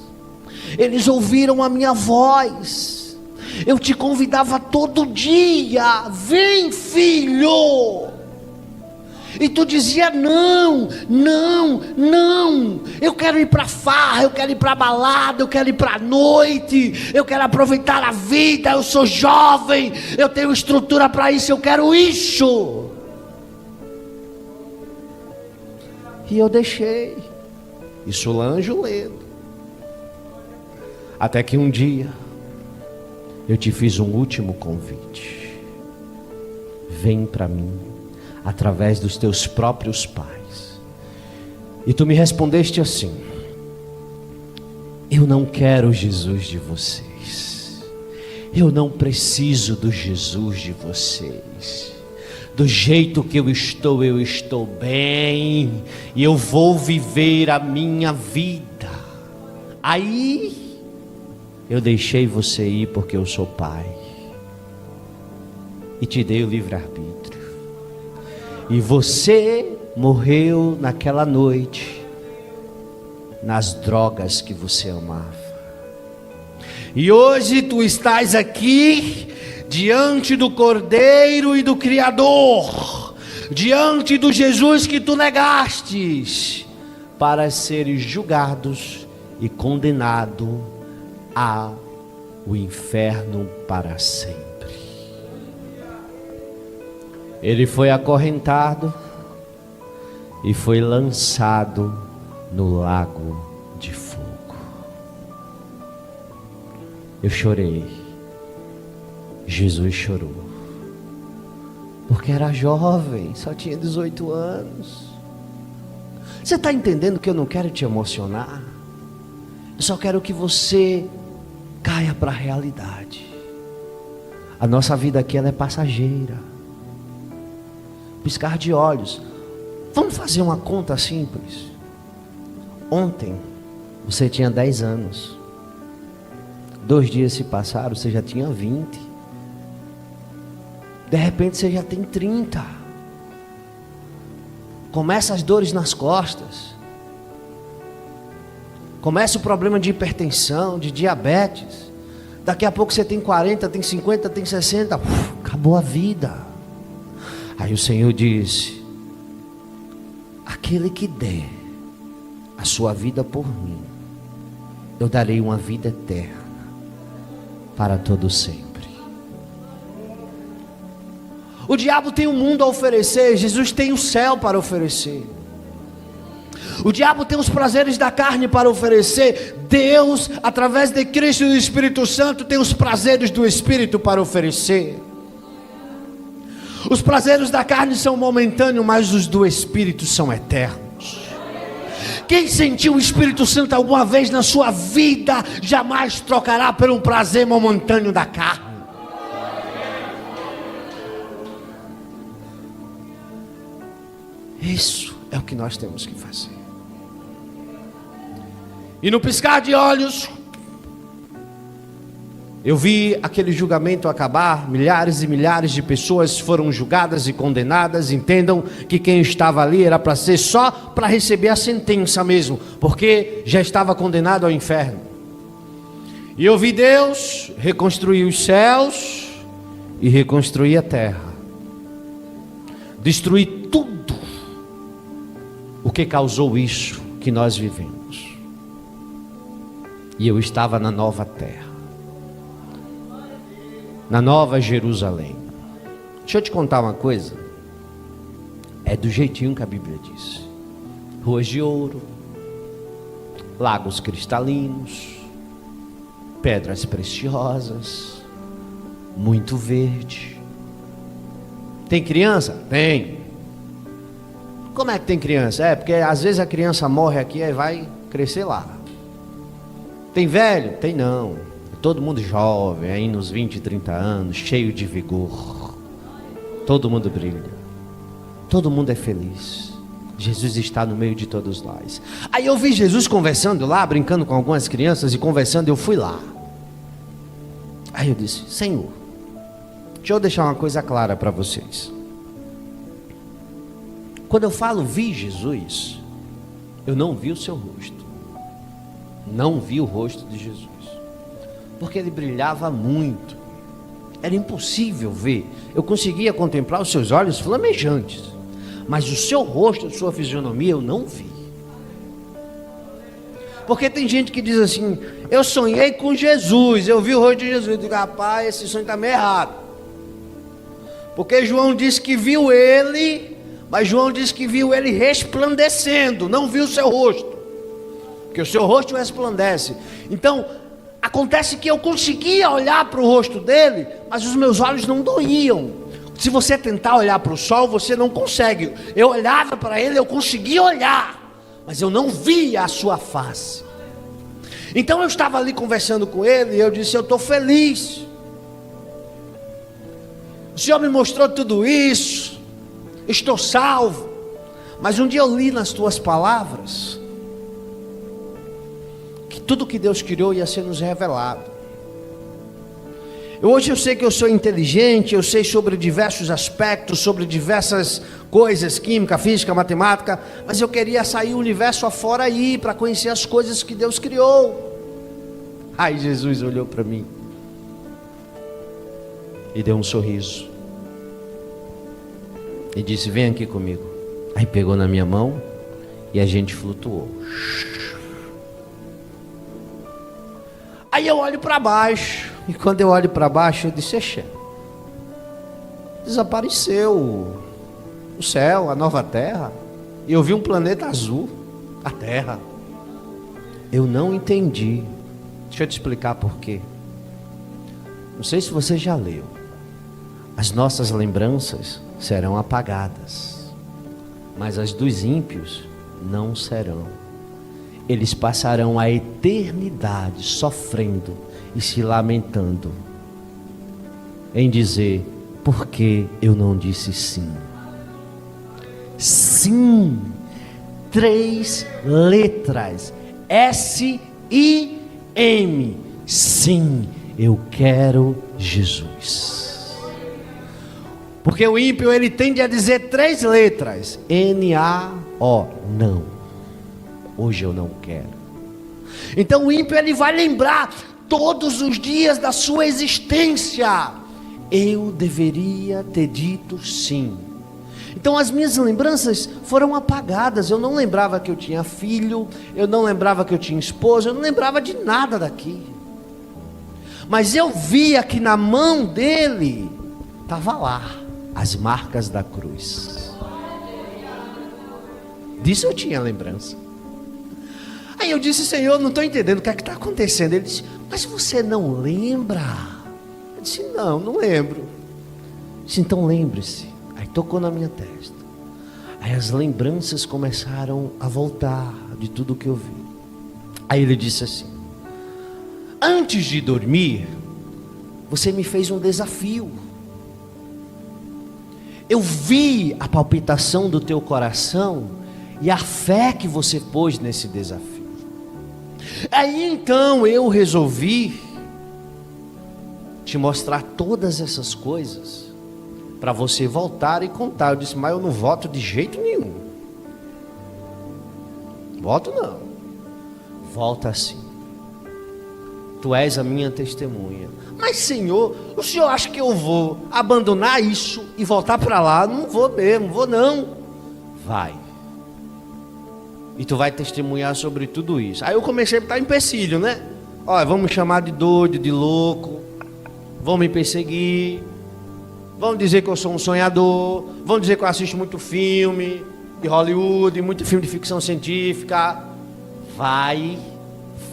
eles ouviram a minha voz, eu te convidava todo dia: vem, filho. E tu dizia: não, não, não, eu quero ir para farra, eu quero ir para balada, eu quero ir para noite, eu quero aproveitar a vida, eu sou jovem, eu tenho estrutura para isso, eu quero isso. E eu deixei. Isso o anjo lendo. Até que um dia eu te fiz um último convite: vem para mim, através dos teus próprios pais. E tu me respondeste assim: eu não quero o Jesus de vocês, eu não preciso do Jesus de vocês. Do jeito que eu estou bem, e eu vou viver a minha vida. Aí eu deixei você ir porque eu sou pai, e te dei o livre-arbítrio. E você morreu naquela noite nas drogas que você amava. E hoje tu estás aqui diante do Cordeiro e do Criador, diante do Jesus que tu negastes, para seres julgados e condenado ao inferno para sempre. Ele foi acorrentado e foi lançado no lago de fogo. Eu chorei. Jesus chorou, porque era jovem, só tinha 18 anos. Você está entendendo que eu não quero te emocionar? Eu só quero que você caia para a realidade. A nossa vida aqui, ela é passageira. Piscar de olhos. Vamos fazer uma conta simples. Ontem você tinha 10 anos. 2 dias se passaram, você já tinha 20. De repente você já tem 30. Começa as dores nas costas. Começa o problema de hipertensão, de diabetes. Daqui a pouco você tem 40, tem 50, tem 60. Acabou a vida. Aí o Senhor disse: aquele que der a sua vida por mim, eu darei uma vida eterna para todo sempre. O diabo tem o mundo a oferecer, Jesus tem o céu para oferecer. O diabo tem os prazeres da carne para oferecer. Deus, através de Cristo e do Espírito Santo, tem os prazeres do Espírito para oferecer. Os prazeres da carne são momentâneos, mas os do Espírito são eternos. Quem sentiu o Espírito Santo alguma vez na sua vida, jamais trocará por um prazer momentâneo da carne. Isso é o que nós temos que fazer. E no piscar de olhos, eu vi aquele julgamento acabar. Milhares e milhares de pessoas foram julgadas e condenadas. Entendam que quem estava ali era para ser só para receber a sentença mesmo, porque já estava condenado ao inferno. E eu vi Deus reconstruir os céus e reconstruir a terra, destruir tudo o que causou isso que nós vivemos. E eu estava na nova terra, na nova Jerusalém. Deixa eu te contar uma coisa. É do jeitinho que a Bíblia diz. Ruas de ouro, lagos cristalinos, pedras preciosas, muito verde. Tem criança? Tem. Como é que tem criança? Porque às vezes a criança morre aqui e vai crescer lá. Tem velho? Tem não. Todo mundo jovem, aí nos 20, 30 anos, cheio de vigor. Todo mundo brilha. Todo mundo é feliz. Jesus está no meio de todos nós. Aí eu vi Jesus conversando lá, brincando com algumas crianças e conversando, eu fui lá. Aí eu disse: Senhor, deixa eu deixar uma coisa clara para vocês. Quando eu falo vi Jesus, eu não vi o seu rosto. Não vi o rosto de Jesus. Porque ele brilhava muito. Era impossível ver. Eu conseguia contemplar os seus olhos flamejantes. Mas o seu rosto, a sua fisionomia, eu não vi. Porque tem gente que diz assim: eu sonhei com Jesus, eu vi o rosto de Jesus. Eu digo: rapaz, esse sonho está meio errado. Porque João disse que viu ele, mas João disse que viu ele resplandecendo, não viu o seu rosto. Porque o seu rosto resplandece. Então, acontece que eu conseguia olhar para o rosto dele, mas os meus olhos não doíam. Se você tentar olhar para o sol, você não consegue. Eu olhava para ele, eu conseguia olhar, mas eu não via a sua face. Então eu estava ali conversando com ele e eu disse: eu estou feliz. O Senhor me mostrou tudo isso, estou salvo. Mas um dia eu li nas tuas palavras que tudo que Deus criou ia ser nos revelado. Hoje eu sei que eu sou inteligente, eu sei sobre diversos aspectos, sobre diversas coisas, química, física, matemática, mas eu queria sair o universo afora aí, para conhecer as coisas que Deus criou. Aí Jesus olhou para mim e deu um sorriso e disse: vem aqui comigo. Aí pegou na minha mão e a gente flutuou. Aí eu olho para baixo, e quando eu olho para baixo, eu disse: exa, desapareceu o céu, a nova terra, e eu vi um planeta azul, a terra. Eu não entendi. Deixa eu te explicar por quê. Não sei se você já leu. As nossas lembranças serão apagadas, mas as dos ímpios não serão. Eles passarão a eternidade sofrendo e se lamentando, em dizer: por que eu não disse sim? Sim, 3 letras, S-I-M, sim, eu quero Jesus. Porque o ímpio, ele tende a dizer 3 letras, N-A-O, não, hoje eu não quero. Então o ímpio, ele vai lembrar todos os dias da sua existência: eu deveria ter dito sim. Então as minhas lembranças foram apagadas. Eu não lembrava que eu tinha filho, eu não lembrava que eu tinha esposa, eu não lembrava de nada daqui. Mas eu via que na mão dele estava lá as marcas da cruz. Disso eu tinha lembrança. Aí eu disse: Senhor, não estou entendendo o que é que está acontecendo. Ele disse: mas você não lembra? Eu disse: não lembro. Ele disse: então lembre-se. Aí tocou na minha testa. Aí as lembranças começaram a voltar de tudo que eu vi. Aí ele disse assim: antes de dormir, você me fez um desafio. Eu vi a palpitação do teu coração e a fé que você pôs nesse desafio. Aí então eu resolvi te mostrar todas essas coisas para você voltar e contar. Eu disse: mas eu não voto de jeito nenhum. Voto não. Volta sim. Tu és a minha testemunha. Mas Senhor, o Senhor acha que eu vou abandonar isso e voltar para lá? Não vou mesmo, vou não. Vai. E tu vai testemunhar sobre tudo isso. Aí eu comecei a estar empecilho, né? Olha, vão me chamar de doido, de louco. Vão me perseguir. Vão dizer que eu sou um sonhador. Vão dizer que eu assisto muito filme de Hollywood, muito filme de ficção científica. Vai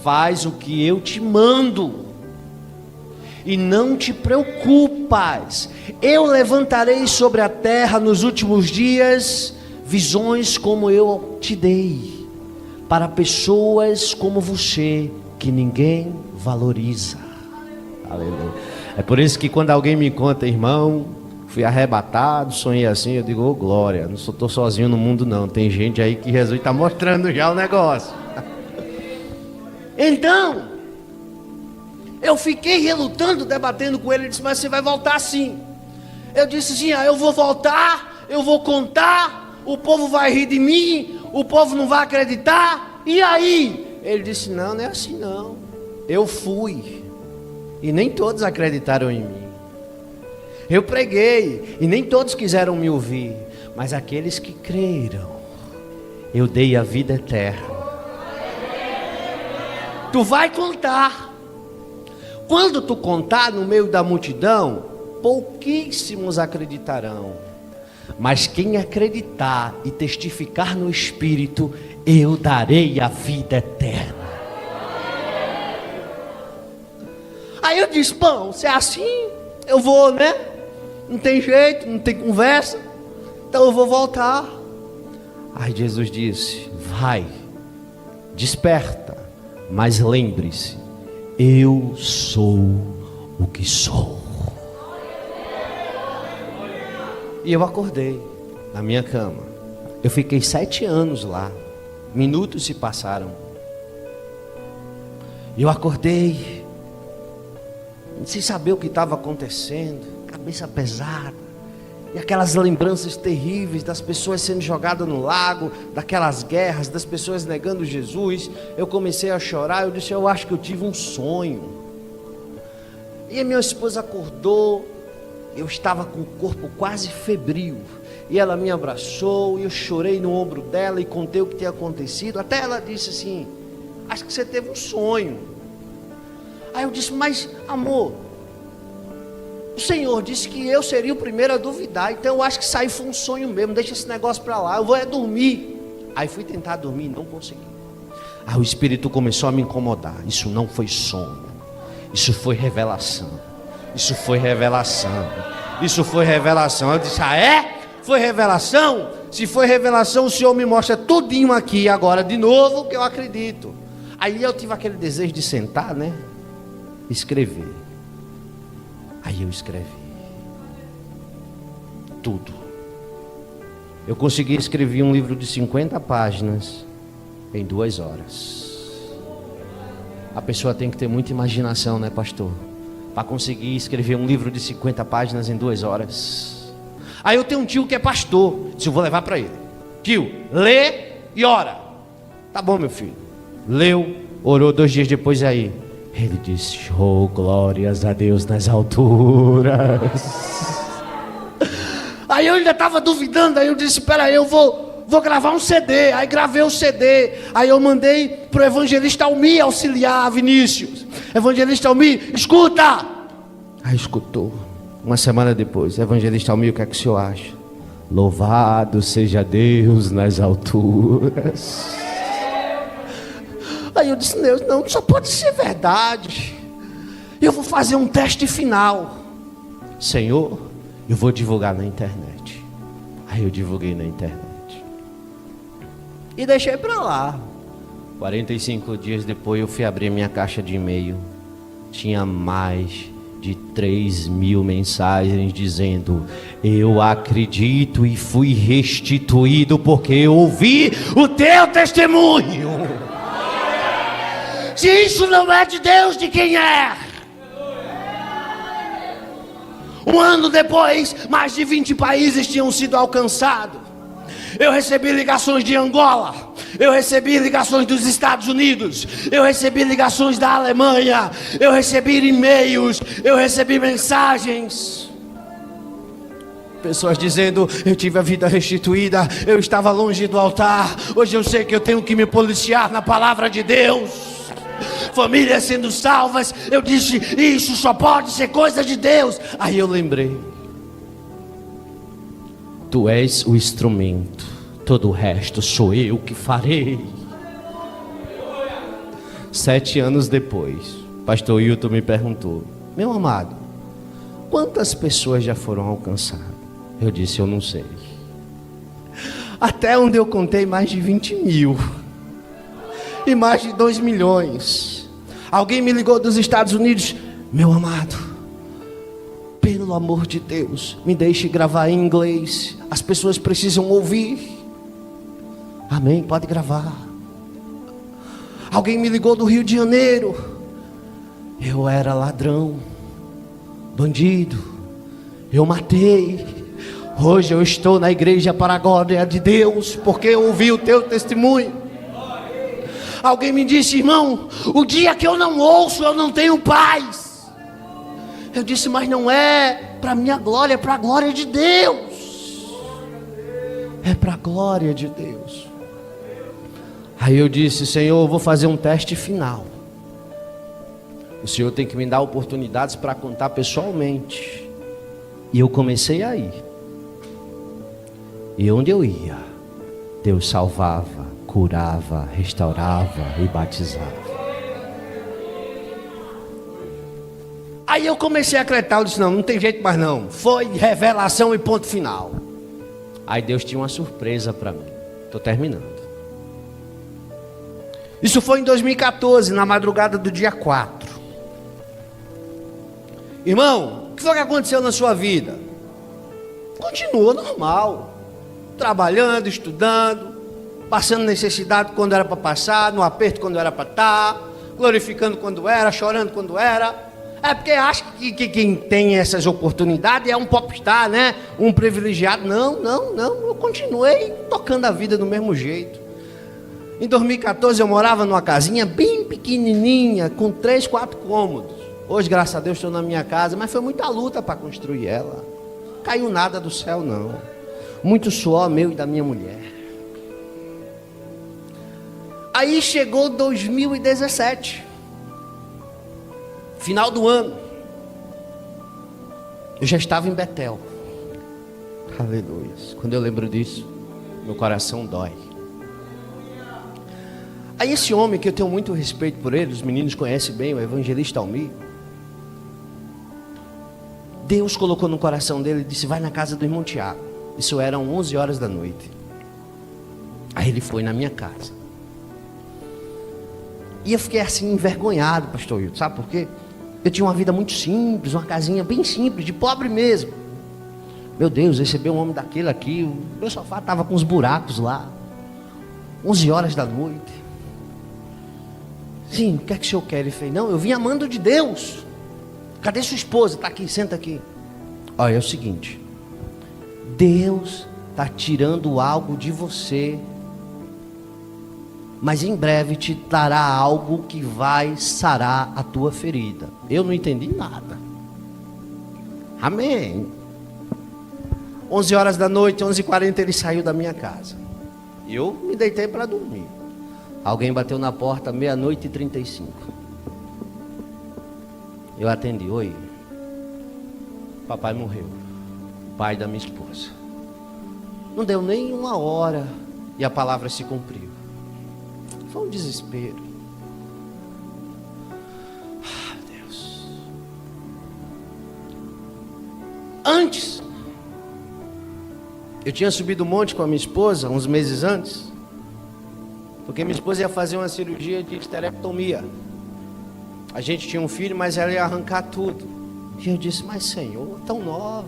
faz o que eu te mando, e não te preocupas, eu levantarei sobre a terra nos últimos dias visões como eu te dei, para pessoas como você, que ninguém valoriza. Aleluia. É por isso que quando alguém me conta, irmão, fui arrebatado, sonhei assim, eu digo, ô glória, não estou sozinho no mundo não, tem gente aí que Jesus está mostrando já o negócio. Então, eu fiquei relutando, debatendo com ele. Ele disse, mas você vai voltar sim. Eu disse assim, eu vou voltar, eu vou contar, o povo vai rir de mim, o povo não vai acreditar, e aí? Ele disse, não é assim não, eu fui, e nem todos acreditaram em mim. Eu preguei, e nem todos quiseram me ouvir, mas aqueles que creram, eu dei a vida eterna. Tu vai contar. Quando tu contar no meio da multidão, pouquíssimos acreditarão. Mas quem acreditar e testificar no Espírito, eu darei a vida eterna. Aí eu disse, bom, se é assim, eu vou, né? Não tem jeito, não tem conversa, então eu vou voltar. Aí Jesus disse, vai, desperta, mas lembre-se, eu sou o que sou. E eu acordei na minha cama. Eu fiquei 7 anos lá. Minutos se passaram. Eu acordei, sem saber o que estava acontecendo, cabeça pesada, e aquelas lembranças terríveis das pessoas sendo jogadas no lago, daquelas guerras, das pessoas negando Jesus. Eu comecei a chorar. Eu disse, eu acho que eu tive um sonho. E a minha esposa acordou. Eu estava com o corpo quase febril, e ela me abraçou, e eu chorei no ombro dela e contei o que tinha acontecido. Até ela disse assim, acho que você teve um sonho. Aí eu disse, mas amor, o Senhor disse que eu seria o primeiro a duvidar, então eu acho que isso aí foi um sonho mesmo, deixa esse negócio para lá, eu vou dormir. Aí fui tentar dormir e não consegui. Aí o Espírito começou a me incomodar. Isso não foi sonho, isso foi revelação. Isso foi revelação. Isso foi revelação. Eu disse, foi revelação? Se foi revelação, o Senhor me mostra tudinho aqui agora de novo, que eu acredito. Aí eu tive aquele desejo de sentar, né? Escrever. Aí eu escrevi tudo. Eu consegui escrever um livro de 50 páginas em 2 horas. A pessoa tem que ter muita imaginação, né, pastor? Para conseguir escrever um livro de 50 páginas em 2 horas. Aí eu tenho um tio que é pastor. Disse, eu vou levar para ele. Tio, lê e ora. Tá bom, meu filho. Leu, orou 2 dias depois. Aí ele disse, oh, glórias a Deus nas alturas. Aí eu ainda estava duvidando. Aí eu disse, espera aí, eu vou gravar um CD. Aí gravei o CD. Aí eu mandei para o evangelista Almir auxiliar Vinícius. Evangelista Almir, escuta. Aí escutou. Uma semana depois, evangelista Almir, o que é que o senhor acha? Louvado seja Deus nas alturas. Aí eu disse, Deus, não, só pode ser verdade. Eu vou fazer um teste final. Senhor, eu vou divulgar na internet. Aí eu divulguei na internet. E deixei para lá. 45 dias depois eu fui abrir minha caixa de e-mail. Tinha mais de 3.000 mensagens dizendo, eu acredito e fui restituído porque eu ouvi o teu testemunho. Se isso não é de Deus, de quem é? Um ano depois, mais de 20 países tinham sido alcançados. Eu recebi ligações de Angola, eu recebi ligações dos Estados Unidos, eu recebi ligações da Alemanha, eu recebi e-mails, eu recebi mensagens. Pessoas dizendo, eu tive a vida restituída, eu estava longe do altar, hoje eu sei que eu tenho que me policiar na palavra de Deus. Famílias sendo salvas. Eu disse, isso só pode ser coisa de Deus. Aí eu lembrei, tu és o instrumento, todo o resto sou eu que farei. 7 anos depois, pastor Hilton me perguntou: meu amado, quantas pessoas já foram alcançadas? Eu disse: eu não sei. Até onde eu contei, mais de 20 mil. E mais de 2 milhões. Alguém me ligou dos Estados Unidos: meu amado, pelo amor de Deus, me deixe gravar em inglês. As pessoas precisam ouvir. Amém, pode gravar. Alguém me ligou do Rio de Janeiro: eu era ladrão, bandido, eu matei. Hoje eu estou na igreja para a glória de Deus, porque eu ouvi o teu testemunho. Alguém me disse: irmão, o dia que eu não ouço, eu não tenho paz. Eu disse: mas não é para minha glória, é para a glória de Deus. É para a glória de Deus. Aí eu disse: Senhor, eu vou fazer um teste final. O Senhor tem que me dar oportunidades para contar pessoalmente. E eu comecei a ir. E onde eu ia, Deus salvava, curava, restaurava e batizava. Aí eu comecei a acreditar. Eu disse: não tem jeito mais não. Foi revelação e ponto final. Aí Deus tinha uma surpresa para mim. Estou terminando. Isso foi em 2014, na madrugada do dia 4. Irmão, o que foi que aconteceu na sua vida? Continuou normal. Trabalhando, estudando, passando necessidade quando era para passar, no aperto quando era para estar, glorificando quando era, chorando quando era. É porque acha que quem tem essas oportunidades é um popstar, né? Um privilegiado. Não. Eu continuei tocando a vida do mesmo jeito. Em 2014 eu morava numa casinha bem pequenininha, com 3, 4 cômodos. Hoje, graças a Deus, estou na minha casa, mas foi muita luta para construir ela. Caiu nada do céu, não. Muito suor meu e da minha mulher. Aí chegou 2017, final do ano. Eu já estava em Betel. Aleluia. Quando eu lembro disso, meu coração dói. Aí esse homem, que eu tenho muito respeito por ele, os meninos conhecem bem, o evangelista Almir, Deus colocou no coração dele e disse: vai na casa do irmão Tiago. Isso eram 11 horas da noite. Aí ele foi na minha casa. E eu fiquei assim envergonhado, pastor Hilton. Sabe por quê? Eu tinha uma vida muito simples, uma casinha bem simples, de pobre mesmo. Meu Deus, receber um homem daquele aqui. O meu sofá estava com uns buracos lá. 11 horas da noite. Sim, o que é que o senhor quer? Ele fez: não, eu vim amando de Deus. Cadê sua esposa? Está aqui, senta aqui. Olha, é o seguinte: Deus está tirando algo de você, mas em breve te dará algo que vai sarar a tua ferida. Eu não entendi nada. Amém. 11 horas da noite, 11h40, ele saiu da minha casa. Eu me deitei para dormir. Alguém bateu na porta, 00:35. Eu atendi: oi. Papai morreu, pai da minha esposa. Não deu nem 1 hora e a palavra se cumpriu. Foi um desespero. Deus. Antes, eu tinha subido o monte com a minha esposa, uns meses antes, porque minha esposa ia fazer uma cirurgia de esterectomia. A gente tinha um filho, mas ela ia arrancar tudo. E eu disse: mas Senhor, tão nova.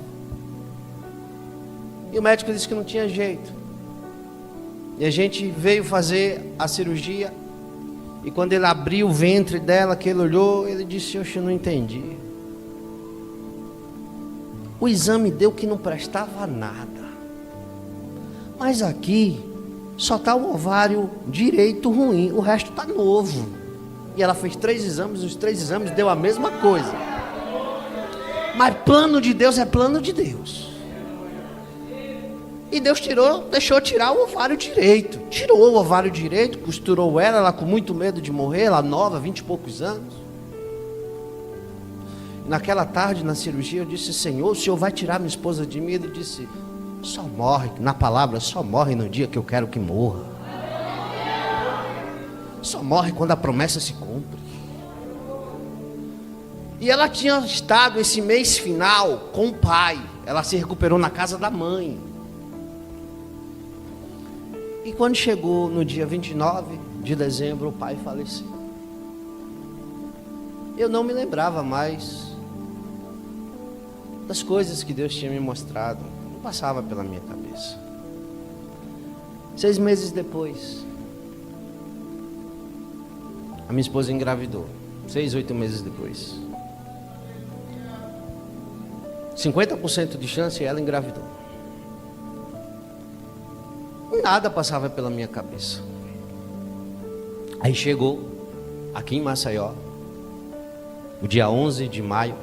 E o médico disse que não tinha jeito. E a gente veio fazer a cirurgia. E quando ele abriu o ventre dela, que ele olhou, ele disse: eu não entendi. O exame deu que não prestava nada. Mas aqui só está o ovário direito ruim, o resto está novo. E ela fez 3 exames, os 3 exames deu a mesma coisa. Mas plano de Deus é plano de Deus. E Deus deixou tirar o ovário direito. Tirou o ovário direito, costurou ela com muito medo de morrer, ela nova, 20 e poucos anos. Naquela tarde, na cirurgia, eu disse: Senhor, o Senhor vai tirar minha esposa de mim? Ele disse: só morre, na palavra, só morre no dia que eu quero que morra. Só morre quando a promessa se cumpre. E ela tinha estado esse mês final com o pai. Ela se recuperou na casa da mãe. E quando chegou no dia 29 de dezembro, o pai faleceu. Eu não me lembrava mais das coisas que Deus tinha me mostrado. Não passava pela minha cabeça. 6 meses depois, a minha esposa engravidou. 6, 8 meses depois. 50% de chance e ela engravidou. Nada passava pela minha cabeça. Aí chegou aqui em Maceió, o dia 11 de maio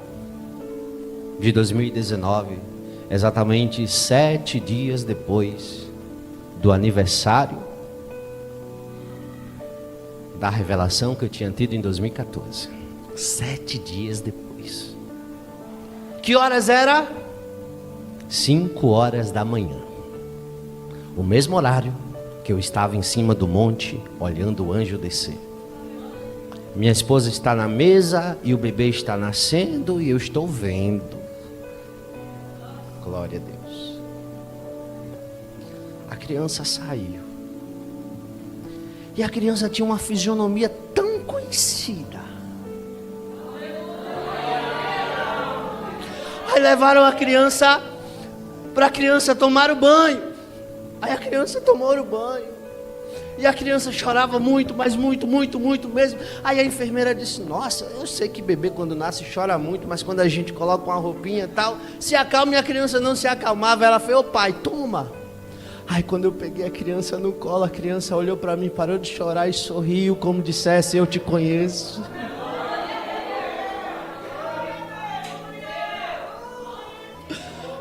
de 2019, exatamente 7 dias depois do aniversário da revelação que eu tinha tido em 2014. 7 dias depois. Que horas era? 5 horas da manhã. O mesmo horário que eu estava em cima do monte, olhando o anjo descer. Minha esposa está na mesa e o bebê está nascendo e eu estou vendo. Glória a Deus. A criança saiu. E a criança tinha uma fisionomia tão conhecida. Aí levaram a criança para a criança tomar o banho. Aí a criança tomou o banho. E a criança chorava muito, mas muito mesmo. Aí a enfermeira disse: nossa, eu sei que bebê quando nasce chora muito, mas quando a gente coloca uma roupinha e tal, se acalma. E a criança não se acalmava. Ela falou: ô pai, toma. Aí quando eu peguei a criança no colo, a criança olhou para mim, parou de chorar e sorriu, como dissesse: eu te conheço.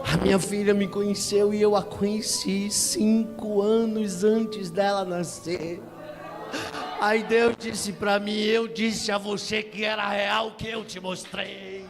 A minha filha me conheceu e eu a conheci 5 anos antes dela nascer. Aí Deus disse para mim: eu disse a você que era real, que eu te mostrei.